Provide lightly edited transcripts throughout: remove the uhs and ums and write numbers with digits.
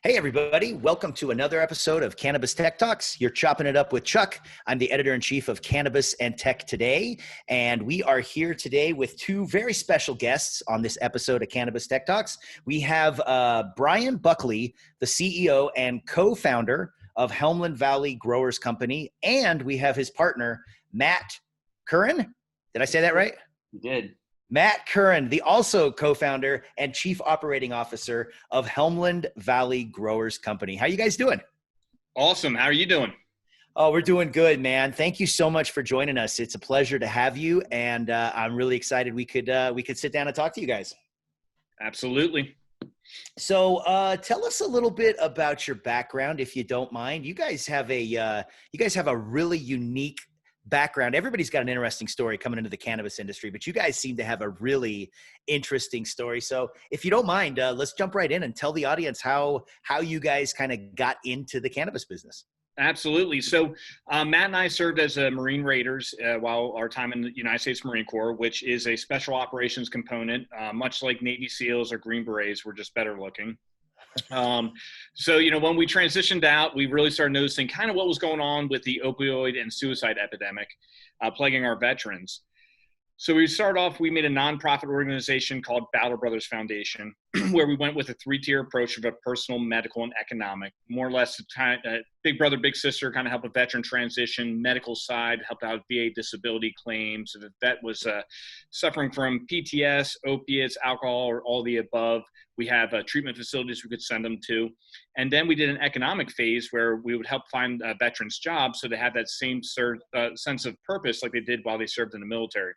Hey, everybody. Welcome to another episode of Cannabis Tech Talks. You're chopping it up with Chuck. I'm the editor-in-chief of Cannabis and Tech Today, and we are here today with two very special guests on this episode of Cannabis Tech Talks. We have Bryan Buckley, the CEO and co-founder of Helmand Valley Growers Company, and we have his partner, Matt Curran. Did I say that right? You did. Matt Curran, the also co-founder and chief operating officer of Helmand Valley Growers Company. How you guys doing? Awesome. How are you doing? Oh, we're doing good, man. Thank you so much for joining us. It's a pleasure to have you, and I'm really excited we could sit down and talk to you guys. Absolutely. So tell us a little bit about your background, if you don't mind. You guys have a really unique background. Everybody's got an interesting story coming into the cannabis industry, but you guys seem to have a really interesting story. So if you don't mind, let's jump right in and tell the audience how you guys kind of got into the cannabis business. Absolutely. So Matt and I served as Marine Raiders while our time in the United States Marine Corps, which is a special operations component, much like Navy SEALs or Green Berets. We're just better looking. So, when we transitioned out, we really started noticing kind of what was going on with the opioid and suicide epidemic plaguing our veterans. So we made a nonprofit organization called Bowder Brothers Foundation, where we went with a 3-tier approach of a personal, medical, and economic, more or less big brother, big sister, kind of help a veteran transition, medical side, help out VA disability claims. So that was suffering from PTS, opiates, alcohol, or all the above. We have treatment facilities we could send them to. And then we did an economic phase where we would help find veterans jobs so they have that same sense of purpose like they did while they served in the military.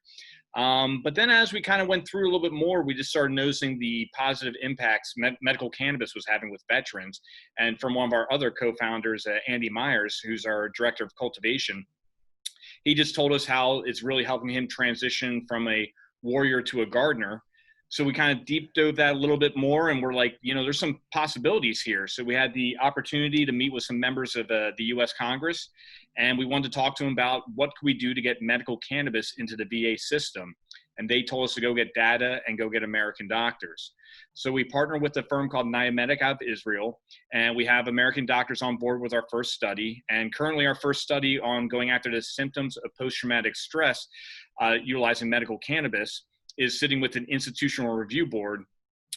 But then as we kind of went through a little bit more, we just started noticing the positive impacts medical cannabis was having with veterans. And from one of our other co-founders, Andy Myers, who's our director of cultivation, he just told us how it's really helping him transition from a warrior to a gardener. So we kind of deep dove that a little bit more, and we're like, there's some possibilities here. So we had the opportunity to meet with some members of the U.S. Congress, and we wanted to talk to them about what could we do to get medical cannabis into the VA system. And they told us to go get data and go get American doctors. So we partnered with a firm called Niamedic out of Israel, and we have American doctors on board with our first study. And currently our first study on going after the symptoms of post-traumatic stress utilizing medical cannabis is sitting with an institutional review board.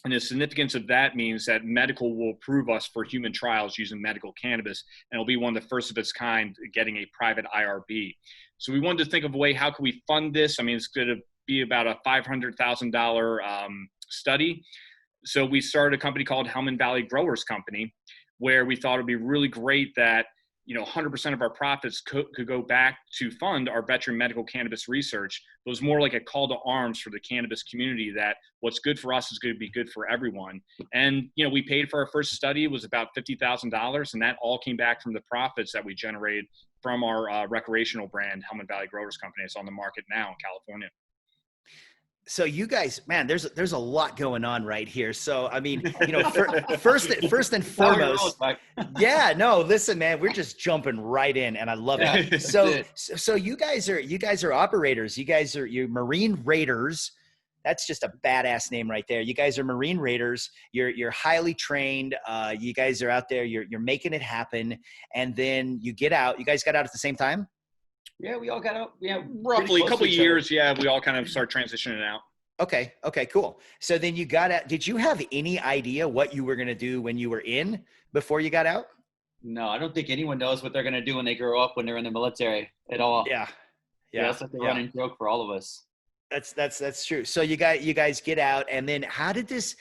And the significance of that means that medical will approve us for human trials using medical cannabis, and it'll be one of the first of its kind getting a private IRB. So we wanted to think of a way, how can we fund this? I mean, it's going to be about a $500,000 study. So we started a company called Helmand Valley Growers Company, where we thought it'd be really great that 100% of our profits could go back to fund our veteran medical cannabis research. It was more like a call to arms for the cannabis community that what's good for us is going to be good for everyone. And, we paid for our first study. It was about $50,000, and that all came back from the profits that we generated from our recreational brand, Helmand Valley Growers Company. It's on the market now in California. So you guys, man, there's a lot going on right here. So, I mean, first and foremost, yeah, no, listen, man, we're just jumping right in, and I love it. So you guys are operators. You're Marine Raiders. That's just a badass name right there. You guys are Marine Raiders. You're highly trained. You guys are out there. You're making it happen, and then you get out. You guys got out at the same time? Yeah, we all got out. Yeah, roughly a couple of years. Yeah, we all kind of start transitioning out. Okay, cool. So then you got out. Did you have any idea what you were going to do when you were in before you got out? No, I don't think anyone knows what they're going to do when they grow up when they're in the military at all. Yeah. That's like the running joke for all of us. That's true. So you guys get out, and then how did this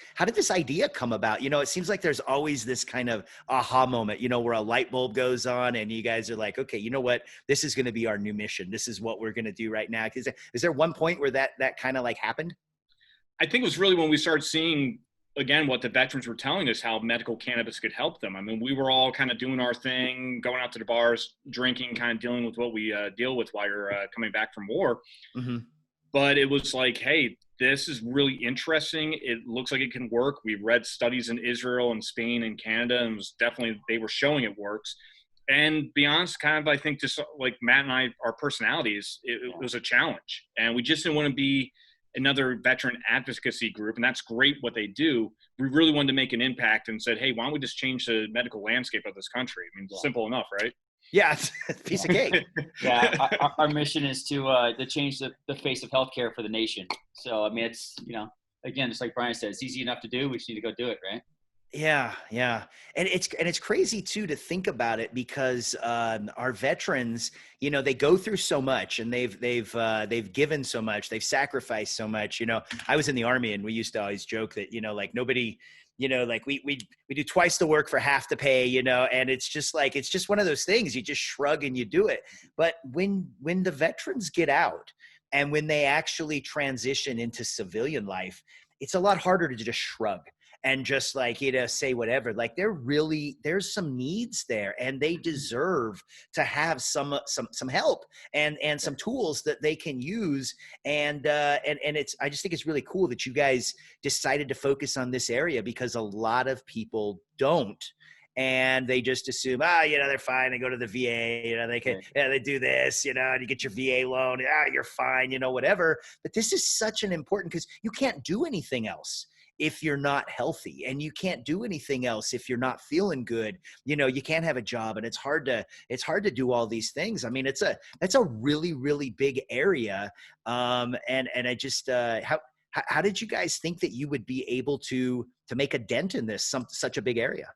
idea come about? It seems like there's always this kind of aha moment, where a light bulb goes on and you guys are like, okay, you know what? This is going to be our new mission. This is what we're going to do right now. Is there one point where that kind of like happened? I think it was really when we started seeing, again, what the veterans were telling us, how medical cannabis could help them. I mean, we were all kind of doing our thing, going out to the bars, drinking, kind of dealing with what we deal with while you're coming back from war. Mm-hmm. But it was like, hey, this is really interesting. It looks like it can work. We read studies in Israel and Spain and Canada, and they were showing it works. And to be honest, kind of, I think just like Matt and I, our personalities, it was a challenge. And we just didn't want to be another veteran advocacy group, and that's great what they do. We really wanted to make an impact and said, hey, why don't we just change the medical landscape of this country? I mean, simple enough, right? Yeah, it's a piece of cake. Yeah, our mission is to change the face of healthcare for the nation. So, I mean, it's, again, just like Bryan said, it's easy enough to do. We just need to go do it, right? Yeah. And it's crazy too, to think about it, because our veterans, they go through so much, and they've given so much, they've sacrificed so much. I was in the Army, and we used to always joke that, like nobody, like we do twice the work for half the pay, and it's just one of those things, you just shrug and you do it. But when the veterans get out, and when they actually transition into civilian life, it's a lot harder to just shrug and just say whatever. Like there's some needs there, and they deserve to have some help and some tools that they can use. And I just think it's really cool that you guys decided to focus on this area, because a lot of people don't. And they just assume, they're fine. They go to the VA, they can, they do this, and you get your VA loan. You're fine, whatever. But this is such an important, because you can't do anything else if you're not healthy, and you can't do anything else if you're not feeling good. You can't have a job, and it's hard to do all these things. I mean, that's a really, really big area. And I just, how did you guys think that you would be able to make a dent in this, such a big area?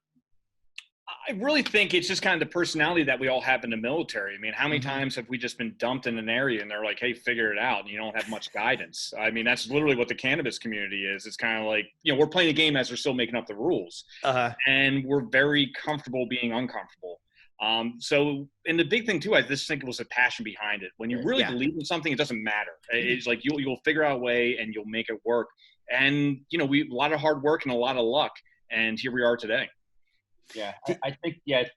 I really think it's just kind of the personality that we all have in the military. I mean, how many times have we just been dumped in an area and they're like, hey, figure it out, and you don't have much guidance? I mean, that's literally what the cannabis community is. It's kind of like, we're playing the game as we're still making up the rules. And we're very comfortable being uncomfortable. And the big thing too, I just think it was a passion behind it. When you really believe in something, it doesn't matter. It's like you'll figure out a way and you'll make it work. And, a lot of hard work and a lot of luck. And here we are today. Yeah, I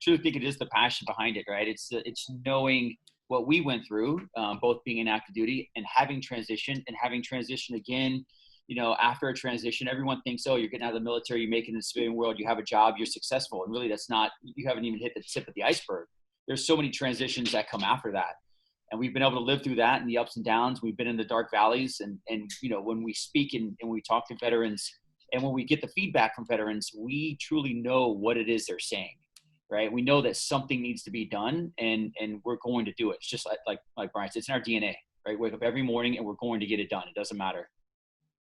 truly think it is the passion behind it, right? It's knowing what we went through, both being in active duty and having transition again. After a transition, everyone thinks, oh, you're getting out of the military, you make it in the civilian world, you have a job, you're successful. And really that's not, you haven't even hit the tip of the iceberg. There's so many transitions that come after that. And we've been able to live through that and the ups and downs. We've been in the dark valleys, and when we speak and we talk to veterans, and when we get the feedback from veterans, we truly know what it is they're saying, right? We know that something needs to be done, and we're going to do it. It's just like Bryan said, it's in our DNA, right? We wake up every morning and we're going to get it done. It doesn't matter.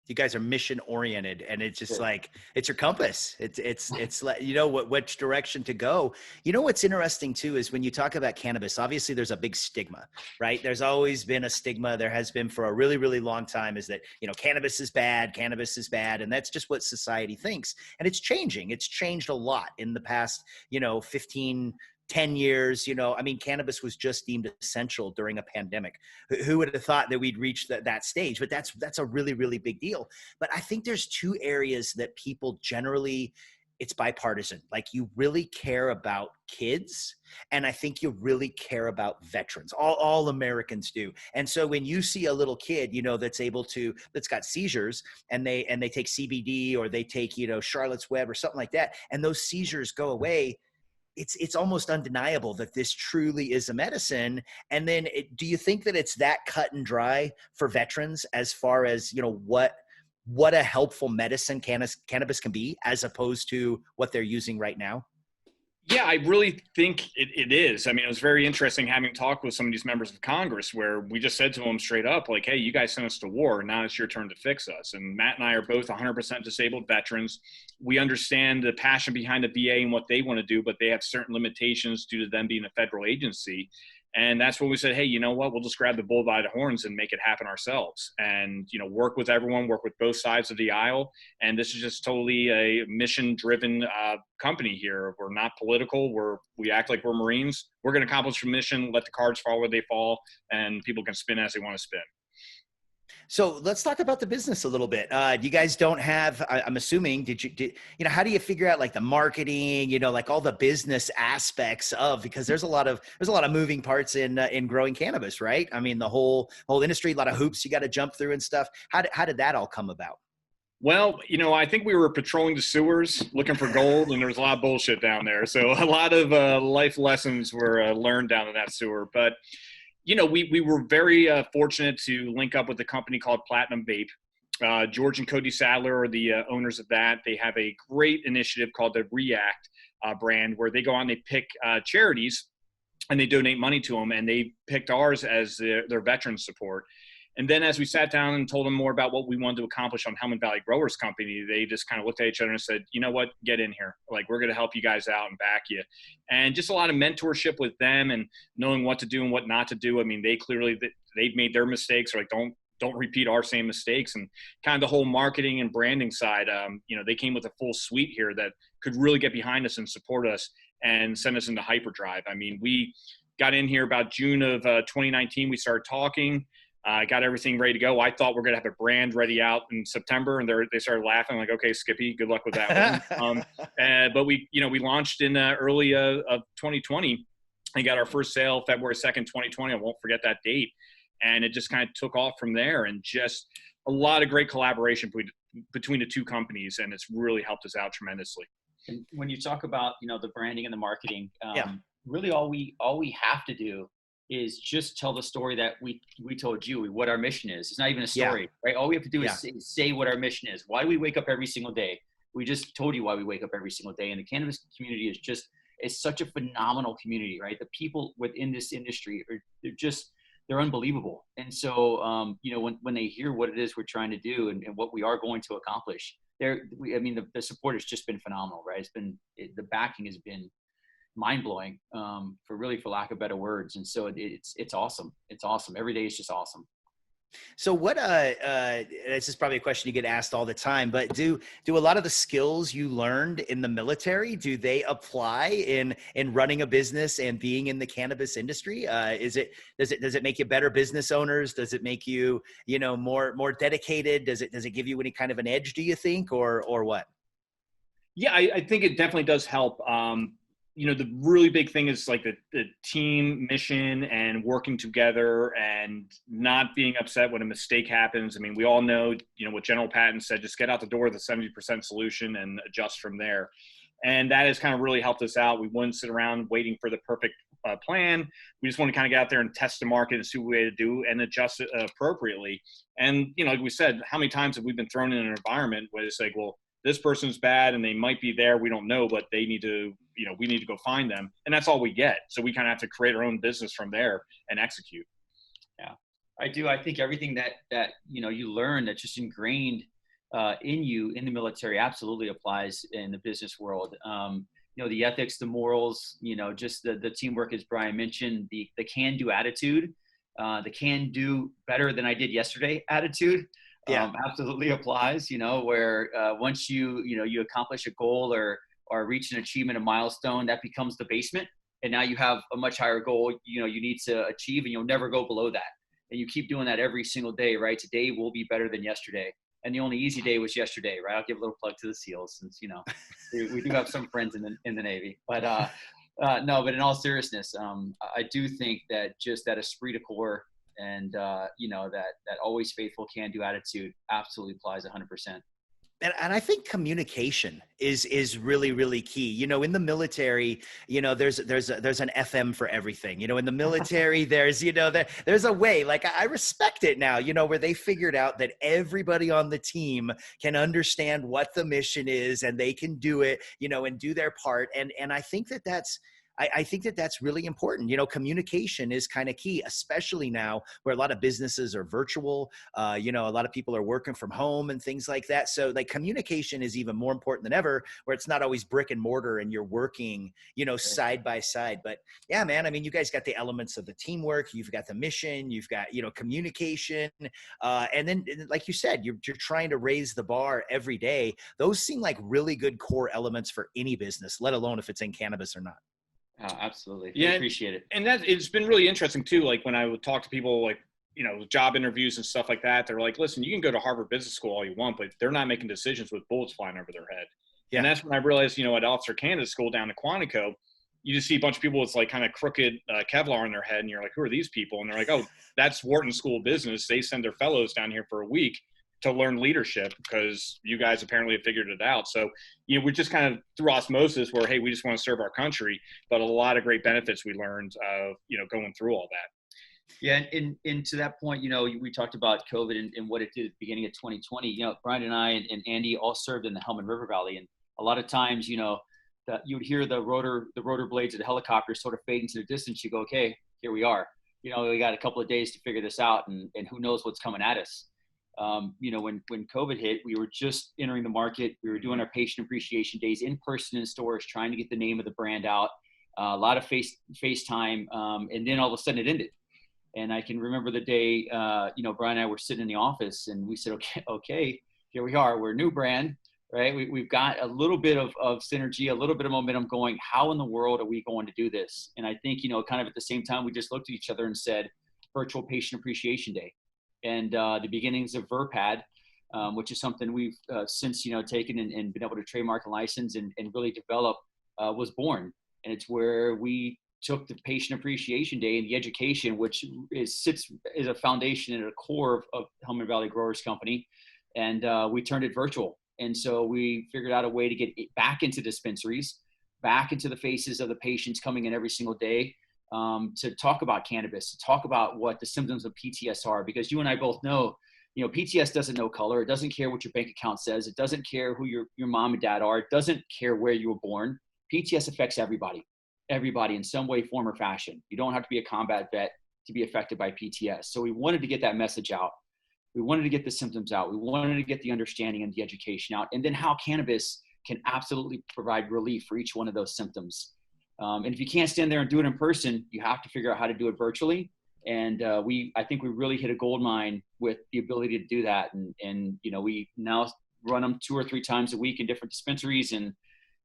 You guys are mission oriented, and it's just like, it's your compass. It's like, which direction to go. What's interesting too, is when you talk about cannabis, obviously there's a big stigma, right? There's always been a stigma. There has been for a really, really long time, is that, cannabis is bad. And that's just what society thinks. And it's changing. It's changed a lot in the past, 10 years. Cannabis was just deemed essential during a pandemic. Who would have thought that we'd reach that stage? But that's a really, really big deal. But I think there's two areas that people generally, it's bipartisan. Like, you really care about kids, and I think you really care about veterans. All Americans do. And so when you see a little kid, that's got seizures, and they take CBD, or they take, Charlotte's Web or something like that, and those seizures go away, it's almost undeniable that this truly is a medicine. And then do you think that it's that cut and dry for veterans, as far as, what a helpful medicine cannabis can be, as opposed to what they're using right now? Yeah, I really think it is. I mean, it was very interesting having talked with some of these members of Congress, where we just said to them straight up, like, hey, you guys sent us to war. Now it's your turn to fix us. And Matt and I are both 100% disabled veterans. We understand the passion behind the VA and what they want to do, but they have certain limitations due to them being a federal agency. And that's when we said, hey, you know what, we'll just grab the bull by the horns and make it happen ourselves, and, work with everyone, work with both sides of the aisle. And this is just totally a mission-driven company here. We're not political. We act like we're Marines. We're going to accomplish a mission, let the cards fall where they fall, and people can spin as they want to spin. So let's talk about the business a little bit. You guys don't have, I'm assuming, how do you figure out like the marketing, like all the business aspects of, because there's a lot of moving parts in growing cannabis, right? I mean, the whole industry, a lot of hoops you got to jump through and stuff. How did that all come about? Well, I think we were patrolling the sewers looking for gold, and there was a lot of bullshit down there. So a lot of life lessons were learned down in that sewer. But We were very fortunate to link up with a company called Platinum Vape. George and Cody Sadler are the owners of that. They have a great initiative called the React brand, where they go on, they pick charities and they donate money to them. And they picked ours as their veteran support. And then as we sat down and told them more about what we wanted to accomplish on Helmand Valley Growers Company, they just kind of looked at each other and said, you know what, get in here. Like, we're going to help you guys out and back you. And just a lot of mentorship with them and knowing what to do and what not to do. I mean, they've made their mistakes, or like, don't repeat our same mistakes. And kind of the whole marketing and branding side, they came with a full suite here that could really get behind us and support us and send us into hyperdrive. I mean, we got in here about June of 2019. We started talking. Got everything ready to go. I thought we're going to have a brand ready out in September, and they started laughing like, okay, Skippy, good luck with that one. But we launched in early of 2020 and got our first sale February 2nd, 2020. I won't forget that date. And it just kind of took off from there, and just a lot of great collaboration between the two companies. And it's really helped us out tremendously. And when you talk about, the branding and the marketing, really all we have to do is just tell the story that we told you, what our mission is. It's not even a story, right? All we have to do is say what our mission is. Why do we wake up every single day? We just told you why we wake up every single day. And the cannabis community is such a phenomenal community, right? The people within this industry they're unbelievable. And so, when they hear what it is we're trying to do and what we are going to accomplish, the support has just been phenomenal, right? The backing has been mind-blowing, for lack of better words. And so it's awesome. It's awesome. Every day is just awesome. So what, this is probably a question you get asked all the time, but do a lot of the skills you learned in the military, do they apply in running a business and being in the cannabis industry? Does it make you better business owners? Does it make you, more dedicated? Does it give you any kind of an edge, do you think, or what? Yeah, I think it definitely does help. The really big thing is like the team mission and working together and not being upset when a mistake happens. I mean, we all know, what General Patton said, just get out the door with a 70% solution and adjust from there. And that has kind of really helped us out. We wouldn't sit around waiting for the perfect plan. We just want to kind of get out there and test the market and see what we had to do and adjust it appropriately. And, like we said, how many times have we been thrown in an environment where it's like, well, this person's bad and they might be there, we don't know, but they need to, we need to go find them. And that's all we get. So we kind of have to create our own business from there and execute. Yeah, I do. I think everything that you learn that's just ingrained in you in the military absolutely applies in the business world. The ethics, the morals, just the teamwork, as Bryan mentioned, the can-do attitude, the can do better than I did yesterday attitude. Absolutely applies, where once you accomplish a goal or reach an achievement, a milestone, that becomes the basement. And now you have a much higher goal, you need to achieve, and you'll never go below that. And you keep doing that every single day, right? Today will be better than yesterday. And the only easy day was yesterday, right? I'll give a little plug to the SEALs since, we do have some friends in the Navy, but no, but in all seriousness, I do think that just that esprit de corps and, that always faithful can-do attitude absolutely applies 100%. And I think communication is really, really key. In the military, there's an FM for everything. In the military, there's a way. Like, I respect it now. Where they figured out that everybody on the team can understand what the mission is, and they can do it. And do their part. And I think that's. I think that's really important. Communication is kind of key, especially now where a lot of businesses are virtual. A lot of people are working from home and things like that. So like communication is even more important than ever, where it's not always brick and mortar and you're working, side by side. But yeah, man, I mean, you guys got the elements of the teamwork, you've got the mission, you've got, communication. And then, like you said, you're trying to raise the bar every day. Those seem like really good core elements for any business, let alone if it's in cannabis or not. Oh, absolutely. Yeah, I appreciate it. And it's been really interesting too. Like when I would talk to people, like, job interviews and stuff like that, they're like, listen, you can go to Harvard Business School all you want, but they're not making decisions with bullets flying over their head. Yeah. And that's when I realized, at Officer Canada School down in Quantico, you just see a bunch of people with like kind of crooked Kevlar on their head. And you're like, who are these people? And they're like, oh, that's Wharton School of Business. They send their fellows down here for a week to learn leadership because you guys apparently have figured it out. So, we just kind of through osmosis where, hey, we just want to serve our country, but a lot of great benefits we learned, going through all that. Yeah, and to that point, we talked about COVID and what it did at the beginning of 2020. Bryan and I and Andy all served in the Helmand River Valley, and a lot of times, you would hear the rotor blades of the helicopter sort of fade into the distance. You go, okay, here we are. We got a couple of days to figure this out, and who knows what's coming at us. When COVID hit, we were just entering the market. We were doing our patient appreciation days in person in stores, trying to get the name of the brand out. A lot of FaceTime, and then all of a sudden it ended. And I can remember the day, Bryan and I were sitting in the office, and we said, okay, here we are. We're a new brand, right? We've got a little bit of synergy, a little bit of momentum going. How in the world are we going to do this? And I think, kind of at the same time, we just looked at each other and said, Virtual Patient Appreciation Day. And the beginnings of VerPad, which is something we've since, taken and been able to trademark and license and really develop, was born. And it's where we took the Patient Appreciation Day and the education, which sits as a foundation and a core of Helmand Valley Growers Company, and we turned it virtual. And so we figured out a way to get it back into dispensaries, back into the faces of the patients coming in every single day, to talk about cannabis, to talk about what the symptoms of PTS are, because you and I both know, PTS doesn't know color. It doesn't care what your bank account says. It doesn't care who your mom and dad are. It doesn't care where you were born. PTS affects everybody in some way, form, or fashion. You don't have to be a combat vet to be affected by PTS. So we wanted to get that message out. We wanted to get the symptoms out. We wanted to get the understanding and the education out, and then how cannabis can absolutely provide relief for each one of those symptoms. And if you can't stand there and do it in person, you have to figure out how to do it virtually. And I think we really hit a gold mine with the ability to do that. And we now run them 2 or 3 times a week in different dispensaries, and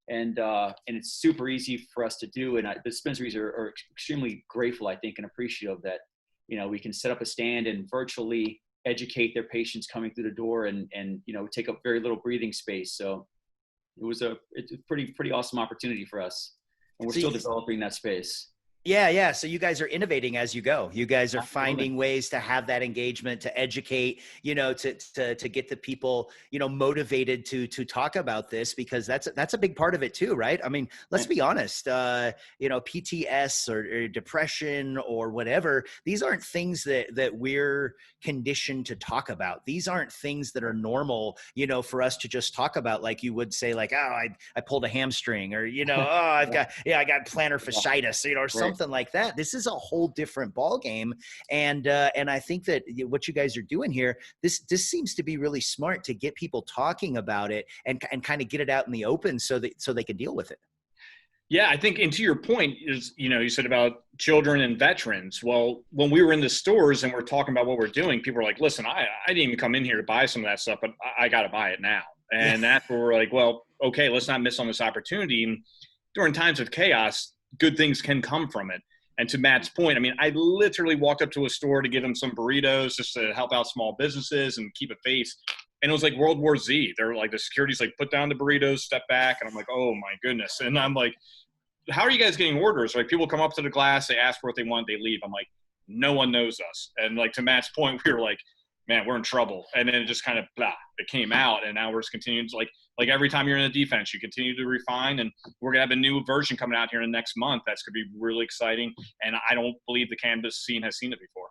it's super easy for us to do. And the dispensaries are extremely grateful, I think, and appreciative that, we can set up a stand and virtually educate their patients coming through the door and take up very little breathing space. So it's a pretty awesome opportunity for us. And we're still developing that space. Yeah. So you guys are innovating as you go. You guys are finding ways to have that engagement, to educate, to get the people, motivated to talk about this, because that's a big part of it too, right? I mean, let's be honest, PTS or depression or whatever, these aren't things that we're conditioned to talk about. These aren't things that are normal, for us to just talk about, like you would say, like, oh, I pulled a hamstring, or, I got plantar fasciitis, or something like that. This is a whole different ball game, and I think that what you guys are doing here, this seems to be really smart to get people talking about it and kind of get it out in the open so they can deal with it. Yeah, I think, and to your point is, you said about children and veterans. Well, when we were in the stores and we're talking about what we're doing, people were like, listen, I didn't even come in here to buy some of that stuff, but I got to buy it now. And that's where we're like, well, okay, let's not miss on this opportunity. And during times of chaos, good things can come from it. And to Matt's point, I mean, I literally walked up to a store to give them some burritos just to help out small businesses and keep a face. And it was like World War Z. They're like, the security's like, put down the burritos, step back. And I'm like, oh my goodness. And I'm like, how are you guys getting orders? Like, people come up to the glass, they ask for what they want, they leave. I'm like, no one knows us. And like, to Matt's point, we were like, man, we're in trouble. And then it just kind of, it came out. And now we're just continuing to like every time you're in a defense, you continue to refine. And we're going to have a new version coming out here in the next month. That's going to be really exciting. And I don't believe the cannabis scene has seen it before.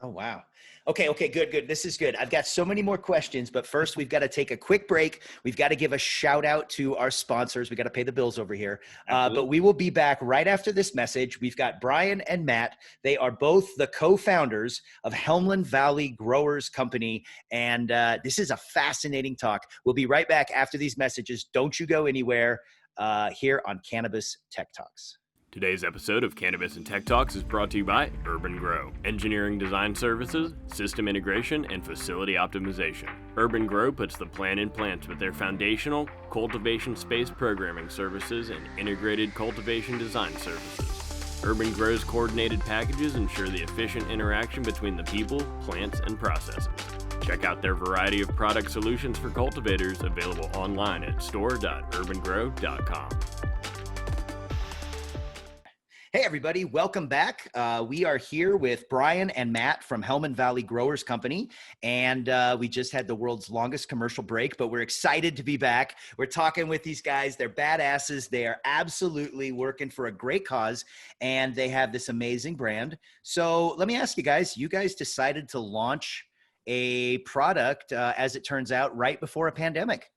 Oh, wow. Okay, good. This is good. I've got so many more questions, but first we've got to take a quick break. We've got to give a shout out to our sponsors. We got to pay the bills over here. But we will be back right after this message. We've got Bryan and Matt. They are both the co-founders of Helmand Valley Growers Company. And this is a fascinating talk. We'll be right back after these messages. Don't you go anywhere here on Cannabis Tech Talks. Today's episode of Cannabis and Tech Talks is brought to you by Urban Grow, engineering design services, system integration, and facility optimization. Urban Grow puts the plan in plants with their foundational cultivation space programming services and integrated cultivation design services. Urban Grow's coordinated packages ensure the efficient interaction between the people, plants, and processes. Check out their variety of product solutions for cultivators available online at store.urbangrow.com. Hey, everybody. Welcome back. We are here with Bryan and Matt from Helmand Valley Growers Company. And we just had the world's longest commercial break, but we're excited to be back. We're talking with these guys. They're badasses. They are absolutely working for a great cause, and they have this amazing brand. So let me ask you guys decided to launch a product, as it turns out, right before a pandemic.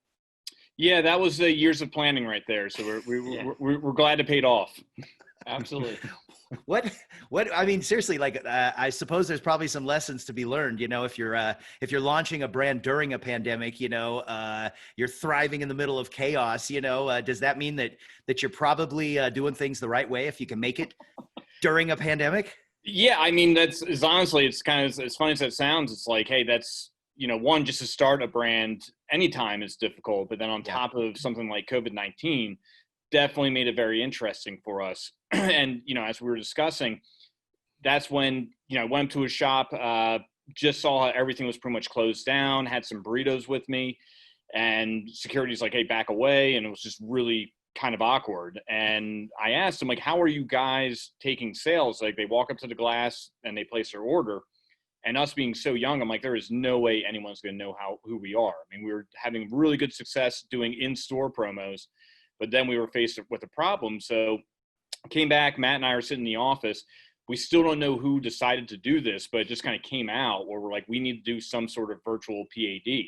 Yeah, that was the years of planning right there. So we're glad it paid off. Absolutely. What, I mean, seriously, like, I suppose there's probably some lessons to be learned, if you're launching a brand during a pandemic, you're thriving in the middle of chaos, does that mean that you're probably doing things the right way if you can make it during a pandemic? Yeah, I mean, honestly, it's kind of as funny as that sounds. It's like, hey, that's, one, just to start a brand anytime is difficult, but then on top of something like COVID-19, definitely made it very interesting for us. And, as we were discussing, that's when, I went to a shop, just saw how everything was pretty much closed down, had some burritos with me, and security's like, hey, back away. And it was just really kind of awkward. And I asked them, like, how are you guys taking sales? Like, they walk up to the glass and they place their order. And us being so young, I'm like, there is no way anyone's going to know who we are. I mean, we were having really good success doing in-store promos, but then we were faced with a problem. So came back, Matt and I are sitting in the office. We still don't know who decided to do this, but it just kind of came out where we're like, we need to do some sort of virtual PAD.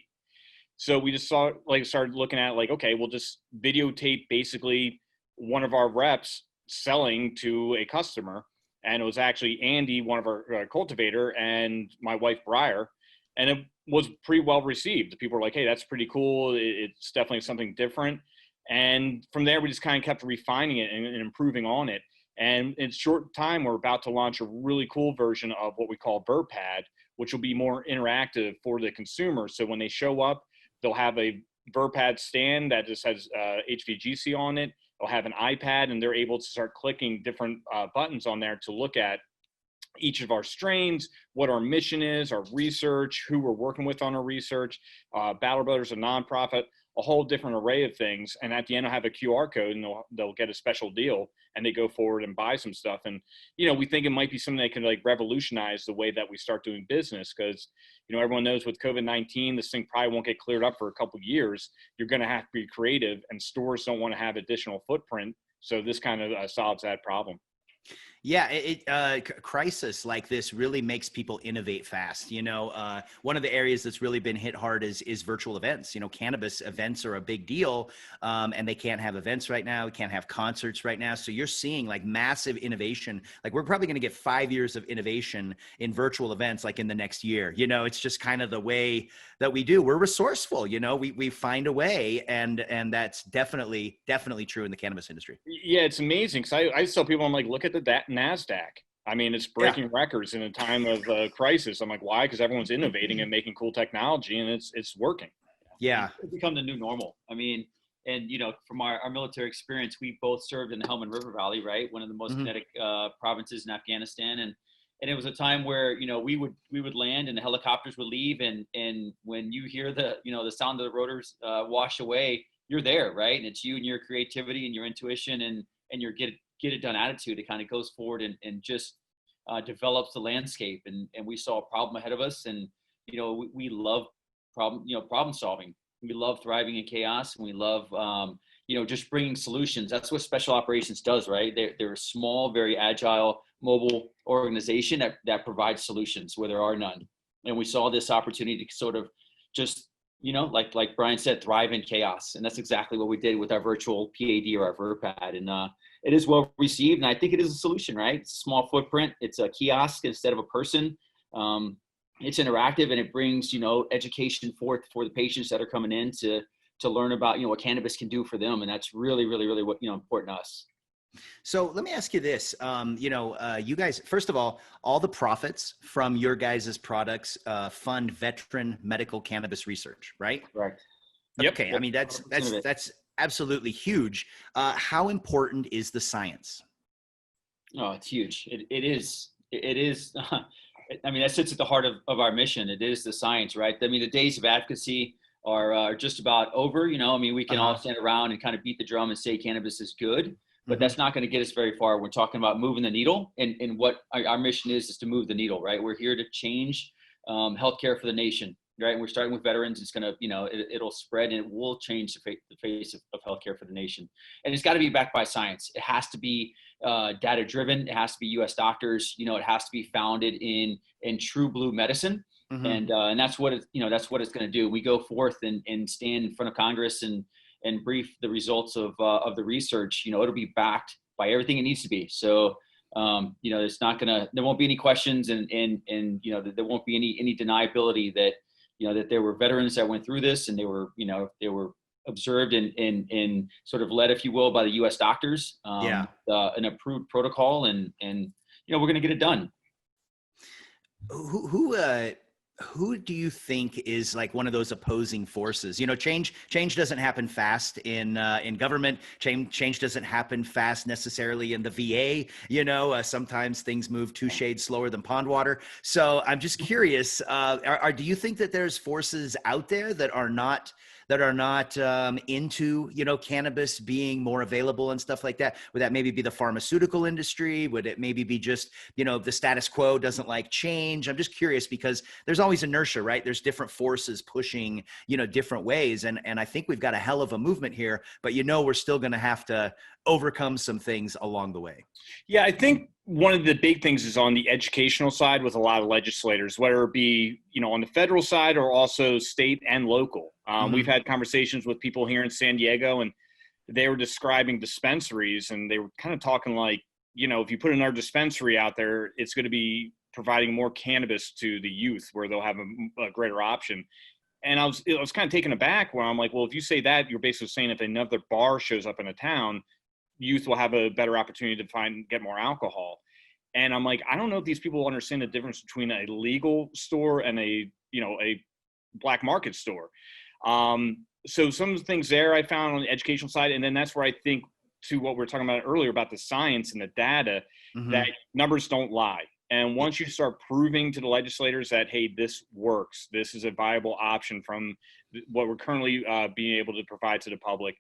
So we just started looking at like, okay, we'll just videotape basically one of our reps selling to a customer. And it was actually Andy, one of our cultivator, and my wife, Briar. And it was pretty well received. People were like, hey, that's pretty cool. It's definitely something different. And from there, we just kind of kept refining it and improving on it. And in short time, we're about to launch a really cool version of what we call VerPad, which will be more interactive for the consumer. So when they show up, they'll have a VerPad stand that just has HVGC on it. They'll have an iPad, and they're able to start clicking different buttons on there to look at each of our strains, what our mission is, our research, who we're working with on our research, Battle Brothers, a nonprofit, a whole different array of things. And at the end, I'll have a QR code, and they'll get a special deal, and they go forward and buy some stuff. And, we think it might be something that can like revolutionize the way that we start doing business. Cause, everyone knows with COVID-19, this thing probably won't get cleared up for a couple of years. You're going to have to be creative, and stores don't want to have additional footprint. So this kind of solves that problem. Yeah, crisis like this really makes people innovate fast. One of the areas that's really been hit hard is virtual events. Cannabis events are a big deal, and they can't have events right now. We can't have concerts right now. So you're seeing like massive innovation. Like we're probably going to get 5 years of innovation in virtual events, like in the next year. It's just kind of the way that we do. We're resourceful. We find a way, and that's definitely true in the cannabis industry. Yeah, it's amazing. So I tell people, I'm like, look at the NASDAQ. I mean, it's breaking records in a time of crisis. I'm like, why? Because everyone's innovating and making cool technology, and it's working. Yeah. It's become the new normal. I mean, and, from our military experience, we both served in the Helmand River Valley, right? One of the most kinetic provinces in Afghanistan. And it was a time where, we would land and the helicopters would leave. And when you hear the sound of the rotors wash away, you're there, right? And it's you and your creativity and your intuition and your get it done attitude. It kind of goes forward and just develops the landscape. And we saw a problem ahead of us. And, we love problem solving. We love thriving in chaos. And we love, just bringing solutions. That's what special operations does, right? They're a small, very agile, mobile organization that provides solutions where there are none. And we saw this opportunity to sort of just, like Bryan said, thrive in chaos. And that's exactly what we did with our virtual PAD or our VerPad. And it is well received. And I think it is a solution, right? It's a small footprint. It's a kiosk instead of a person. It's interactive, and it brings, education forth for the patients that are coming in to learn about, what cannabis can do for them. And that's really, really, really what, important to us. So let me ask you this, you guys, first of all the profits from your guys' products fund veteran medical cannabis research, right? Right. Yep. Okay. I mean, that's absolutely huge. How important is the science? Oh, it's huge. It is. I mean, that sits at the heart of our mission. It is the science, right? I mean, the days of advocacy are just about over. I mean, we can all stand around and kind of beat the drum and say cannabis is good. but that's not going to get us very far. We're talking about moving the needle, and what our mission is to move the needle, right? We're here to change healthcare for the nation, right? And we're starting with veterans. It's going to, it'll spread, and it will change the face of healthcare for the nation. And it's got to be backed by science. It has to be data driven. It has to be U.S. doctors. It has to be founded in true blue medicine. And that's what that's what it's going to do. We go forth and stand in front of Congress and brief the results of the research. It'll be backed by everything it needs to be. So, it's not there won't be any questions, and there won't be any deniability that, that there were veterans that went through this, and they were observed and sort of led, if you will, by the U.S. doctors, an approved protocol, and we're going to get it done. Who do you think is like one of those opposing forces? Change doesn't happen fast in government. Change doesn't happen fast necessarily in the VA. Sometimes things move 2 shades slower than pond water. So I'm just curious, do you think that there's forces out there that are not into, cannabis being more available and stuff like that? Would that maybe be the pharmaceutical industry? Would it maybe be just, the status quo doesn't like change? I'm just curious, because there's always inertia, right? There's different forces pushing, different ways. And I think we've got a hell of a movement here, but we're still going to have to overcome some things along the way. Yeah, I think one of the big things is on the educational side with a lot of legislators, whether it be, on the federal side or also state and local. We've had conversations with people here in San Diego, and they were describing dispensaries, and they were kind of talking like, if you put another dispensary out there, it's going to be providing more cannabis to the youth where they'll have a greater option. And I was kind of taken aback where I'm like, well, if you say that, you're basically saying if another bar shows up in a town, youth will have a better opportunity to get more alcohol. And I'm like, I don't know if these people understand the difference between a legal store and a black market store. So some of the things there I found on the educational side, and then that's where I think to what we were talking about earlier about the science and the data, that numbers don't lie. And once you start proving to the legislators that, hey, this works, this is a viable option from what we're currently being able to provide to the public,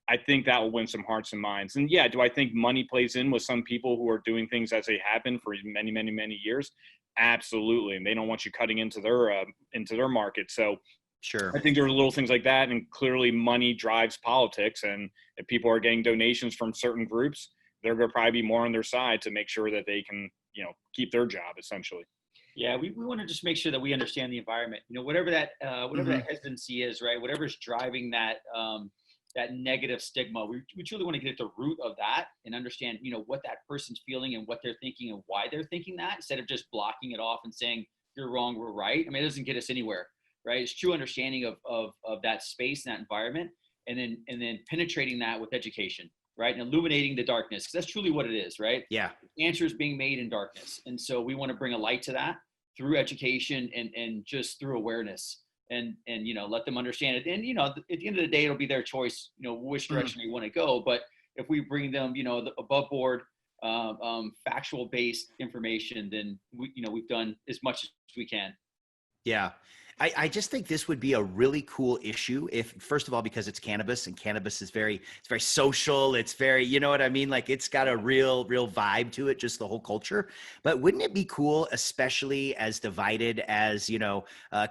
I think that will win some hearts and minds. And yeah, do I think money plays in with some people who are doing things as they have been for many, many, many years? Absolutely. And they don't want you cutting into their market. So sure, I think there are little things like that. And clearly money drives politics. And if people are getting donations from certain groups, they're going to probably be more on their side to make sure that they can, keep their job essentially. Yeah, we want to just make sure that we understand the environment. Whatever that hesitancy is, right? Whatever's driving that negative stigma, we truly want to get at the root of that and understand, what that person's feeling and what they're thinking and why they're thinking that, instead of just blocking it off and saying you're wrong, we're right. I mean, it doesn't get us anywhere, right? It's true understanding of that space and that environment, and then penetrating that with education, right? And illuminating the darkness, because that's truly what it is, right? Yeah. Answers being made in darkness. And so we want to bring a light to that through education and just through awareness, and let them understand it. And, at the end of the day, it'll be their choice, which direction they want to go. But if we bring them, the above board, factual based information, then we've done as much as we can. Yeah. I just think this would be a really cool issue if, first of all, because it's cannabis, and cannabis is very social. It's very, what I mean? Like, it's got a real vibe to it, just the whole culture. But wouldn't it be cool, especially as divided as,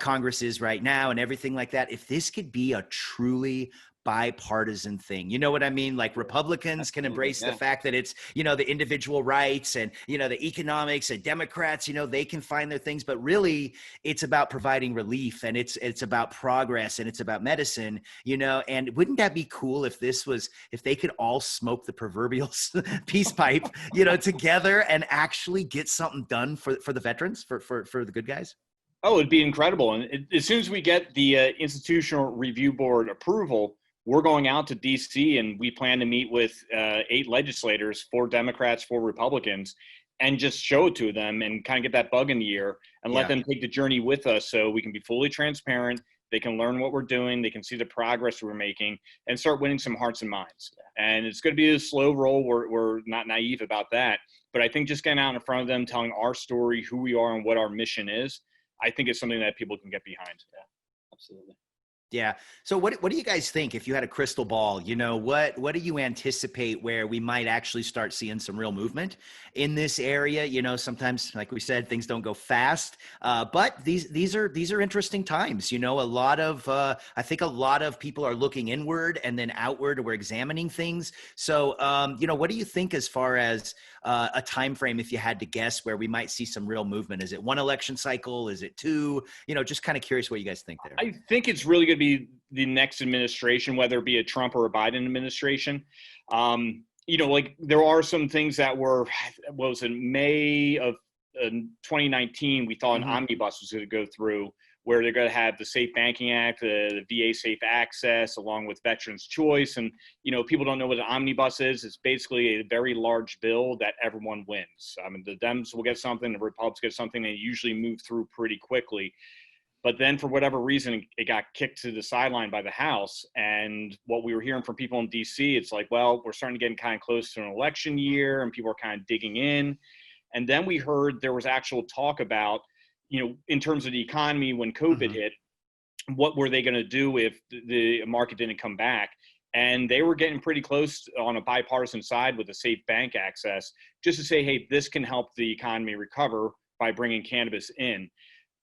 Congress is right now and everything like that, if this could be a truly bipartisan thing? You know what I mean? Like, Republicans can embrace the fact that it's, the individual rights and, the economics, and Democrats, they can find their things, but really it's about providing relief, and it's about progress, and it's about medicine, and wouldn't that be cool if they could all smoke the proverbial peace pipe, together and actually get something done for the veterans, for the good guys? Oh, it'd be incredible. And as soon as we get the Institutional Review Board approval, we're going out to DC, and we plan to meet with 8 legislators, 4 Democrats, 4 Republicans, and just show it to them and kind of get that bug in the ear and let them take the journey with us, so we can be fully transparent. They can learn what we're doing. They can see the progress we're making and start winning some hearts and minds. And it's going to be a slow roll. We're not naive about that. But I think just getting out in front of them, telling our story, who we are, and what our mission is, I think it's something that people can get behind. Yeah, absolutely. Yeah. So what do you guys think if you had a crystal ball? What do you anticipate where we might actually start seeing some real movement in this area? Sometimes, like we said, things don't go fast, but these are interesting times. I think a lot of people are looking inward and then outward. We're examining things. So, what do you think as far as a time frame, if you had to guess, where we might see some real movement? Is it one election cycle? Is it two? Just kind of curious what you guys think there. I think it's really going to be the next administration, whether it be a Trump or a Biden administration. Like there are some things that were, what was it, May of 2019, we thought an omnibus was going to go through, where they're going to have the Safe Banking Act, the VA Safe Access, along with Veterans Choice. And, people don't know what an omnibus is. It's basically a very large bill that everyone wins. I mean, the Dems will get something, the Republicans get something, and usually move through pretty quickly. But then for whatever reason, it got kicked to the sideline by the House. And what we were hearing from people in DC, it's like, well, we're starting to get kind of close to an election year and people are kind of digging in. And then we heard there was actual talk about, in terms of the economy when COVID hit, what were they going to do if the market didn't come back? And they were getting pretty close on a bipartisan side with the Safe Bank Access, just to say, hey, this can help the economy recover by bringing cannabis in.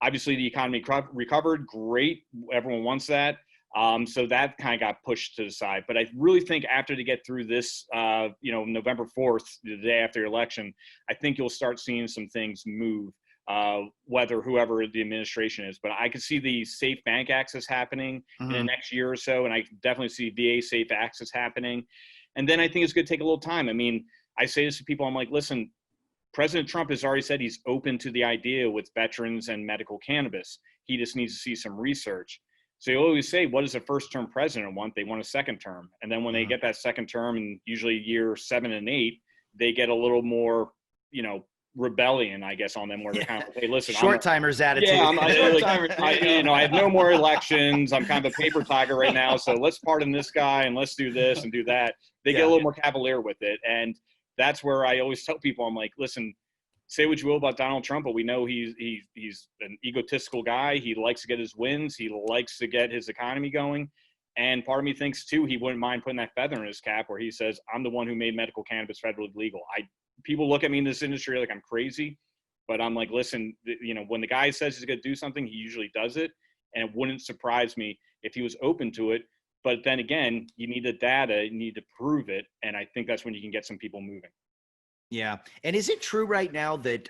Obviously, the economy recovered. Great. Everyone wants that. So that kind of got pushed to the side. But I really think after they get through this, November 4th, the day after the election, I think you'll start seeing some things move, whoever the administration is. But I could see the Safe Bank Access happening in the next year or so. And I definitely see VA Safe Access happening. And then I think it's going to take a little time. I mean, I say this to people. I'm like, listen, President Trump has already said he's open to the idea with veterans and medical cannabis. He just needs to see some research. So you always say, what does a first-term president want? They want a second term. And then when they get that second term, and usually year 7 and 8, they get a little more, rebellion, I guess, on them, where they're kind of, hey, listen, short timers attitude. Yeah, I have no more elections. I'm kind of a paper tiger right now. So let's pardon this guy and let's do this and do that. They get a little more cavalier with it. And that's where I always tell people, I'm like, listen, say what you will about Donald Trump, but we know he's an egotistical guy. He likes to get his wins. He likes to get his economy going. And part of me thinks, too, he wouldn't mind putting that feather in his cap where he says, I'm the one who made medical cannabis federally legal. People look at me in this industry like I'm crazy, but I'm like, listen, when the guy says he's going to do something, he usually does it. And it wouldn't surprise me if he was open to it. But then again, you need the data, you need to prove it. And I think that's when you can get some people moving. Yeah. And is it true right now that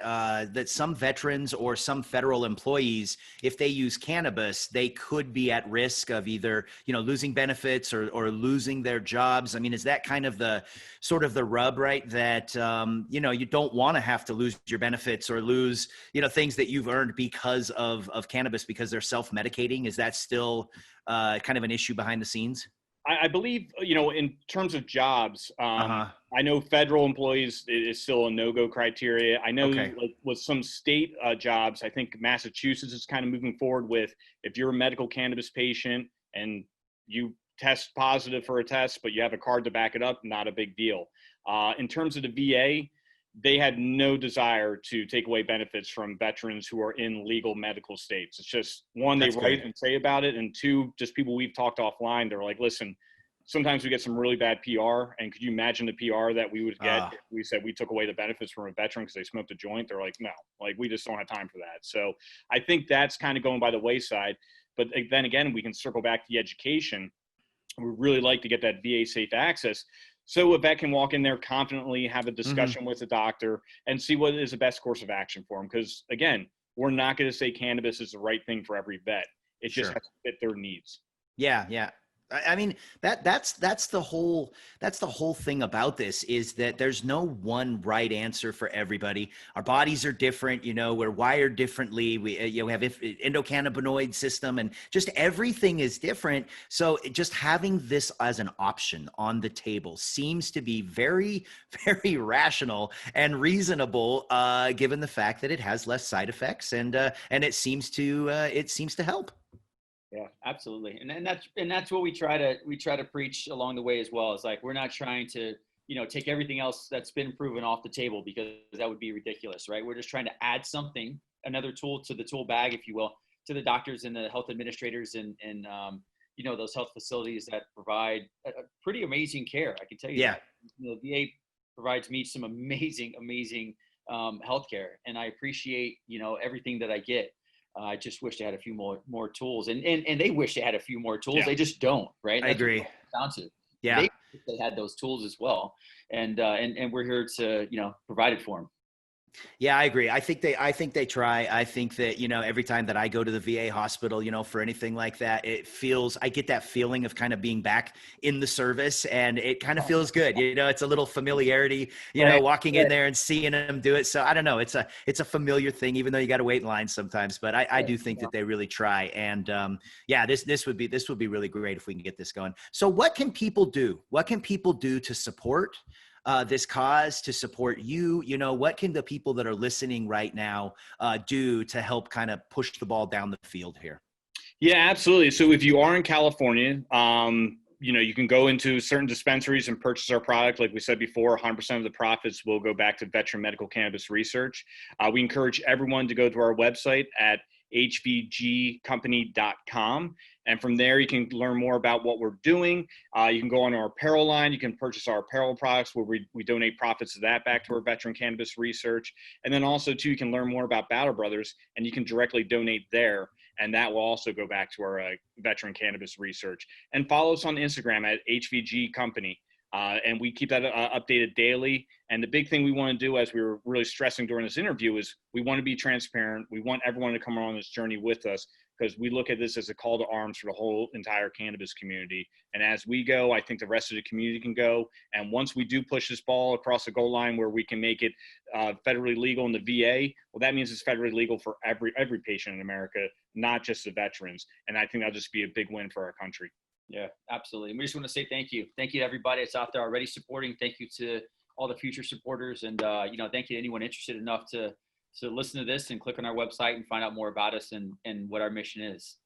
that some veterans or some federal employees, if they use cannabis, they could be at risk of either, losing benefits or losing their jobs? I mean, is that kind of the sort of the rub, right? That, you don't want to have to lose your benefits or lose, things that you've earned because of cannabis, because they're self-medicating. Is that still kind of an issue behind the scenes? I believe, in terms of jobs, I know federal employees is still a no-go criteria. I know like with some state jobs, I think Massachusetts is kind of moving forward with, if you're a medical cannabis patient and you test positive for a test, but you have a card to back it up, not a big deal. In terms of the VA, they had no desire to take away benefits from veterans who are in legal medical states. It's just, one, they write and say about it, and two, just people we've talked offline, they're like, listen, sometimes we get some really bad PR, and could you imagine the PR that we would get if we said we took away the benefits from a veteran because they smoked a joint? They're like, no, like we just don't have time for that. So I think that's kind of going by the wayside. But then again, we can circle back to the education. We really like to get that VA Safe Access, so a vet can walk in there confidently, have a discussion with the doctor, and see what is the best course of action for them. Because again, we're not going to say cannabis is the right thing for every vet. It just has to fit their needs. Yeah. I mean, that's the whole thing about this, is that there's no one right answer for everybody. Our bodies are different, we're wired differently. We have endocannabinoid system, and just everything is different. So just having this as an option on the table seems to be very, very rational and reasonable, given the fact that it has less side effects and it seems to help. Yeah, absolutely. And that's what we try to preach along the way as well. It's like, we're not trying to, take everything else that's been proven off the table, because that would be ridiculous, right? We're just trying to add something, another tool to the tool bag, if you will, to the doctors and the health administrators and those health facilities that provide a pretty amazing care. I can tell you that. The VA provides me some amazing healthcare, and I appreciate, everything that I get. I just wish they had a few more tools, and they wish they had a few more tools. They just don't, right? I agree. Down to. Yeah. They had those tools as well. And we're here to, provide it for them. Yeah, I agree. I think they try. I think that, every time that I go to the VA hospital, for anything like that, I get that feeling of kind of being back in the service, and it kind of feels good. It's a little familiarity, walking in there and seeing them do it. So I don't know. It's a familiar thing, even though you got to wait in line sometimes, but I do think that they really try. And this would be really great if we can get this going. So what can people do? What can people do to support this cause, to support you? What can the people that are listening right now do to help kind of push the ball down the field here? Yeah, absolutely. So if you are in California, you can go into certain dispensaries and purchase our product. Like we said before, 100% of the profits will go back to veteran medical cannabis research. We encourage everyone to go to our website at hvgcompany.com. And from there, you can learn more about what we're doing. You can go on our apparel line. You can purchase our apparel products where we donate profits of that back to our veteran cannabis research. And then also, too, you can learn more about Battle Brothers, and you can directly donate there. And that will also go back to our veteran cannabis research. And follow us on Instagram at HVG Company. And we keep that updated daily. And the big thing we want to do, as we were really stressing during this interview, is we want to be transparent. We want everyone to come on this journey with us, because we look at this as a call to arms for the whole entire cannabis community. And as we go, I think the rest of the community can go. And once we do push this ball across the goal line where we can make it federally legal in the VA, well, that means it's federally legal for every patient in America, not just the veterans. And I think that'll just be a big win for our country. Yeah, absolutely. And we just want to say thank you. Thank you to everybody that's out there already supporting. Thank you to all the future supporters. And, thank you to anyone interested enough to listen to this and click on our website and find out more about us and what our mission is.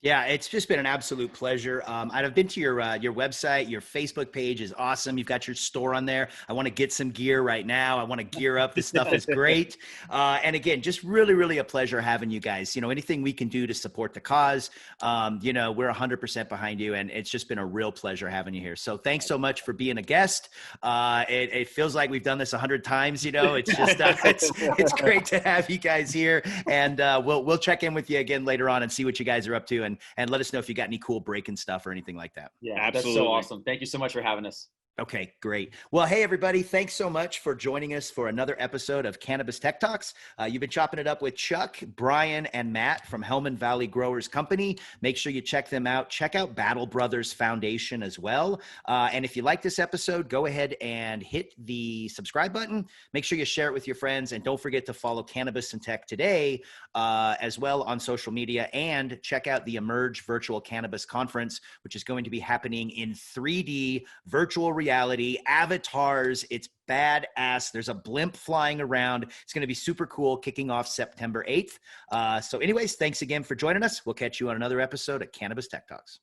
Yeah, it's just been an absolute pleasure. I've been to your website. Your Facebook page is awesome. You've got your store on there. I want to get some gear right now. I want to gear up. This stuff is great. And again, just really, really a pleasure having you guys. Anything we can do to support the cause, we're 100% behind you. And it's just been a real pleasure having you here. So thanks so much for being a guest. It feels like we've done this 100 times. It's just it's great to have you guys here. And we'll check in with you again later on and see what you guys are up to. And let us know if you got any cool breaking stuff or anything like that. Yeah, absolutely. That's so awesome. Thank you so much for having us. Okay, great. Well, hey, everybody, thanks so much for joining us for another episode of Cannabis Tech Talks. You've been chopping it up with Chuck, Bryan, and Matt from Helmand Valley Growers Company. Make sure you check them out. Check out Battle Brothers Foundation as well. And if you like this episode, go ahead and hit the subscribe button. Make sure you share it with your friends. And don't forget to follow Cannabis and Tech Today as well on social media. And check out the Emerge Virtual Cannabis Conference, which is going to be happening in 3D virtual reality, avatars. It's badass. There's a blimp flying around. It's going to be super cool, kicking off September 8th. So anyways, thanks again for joining us. We'll catch you on another episode of Cannabis Tech Talks.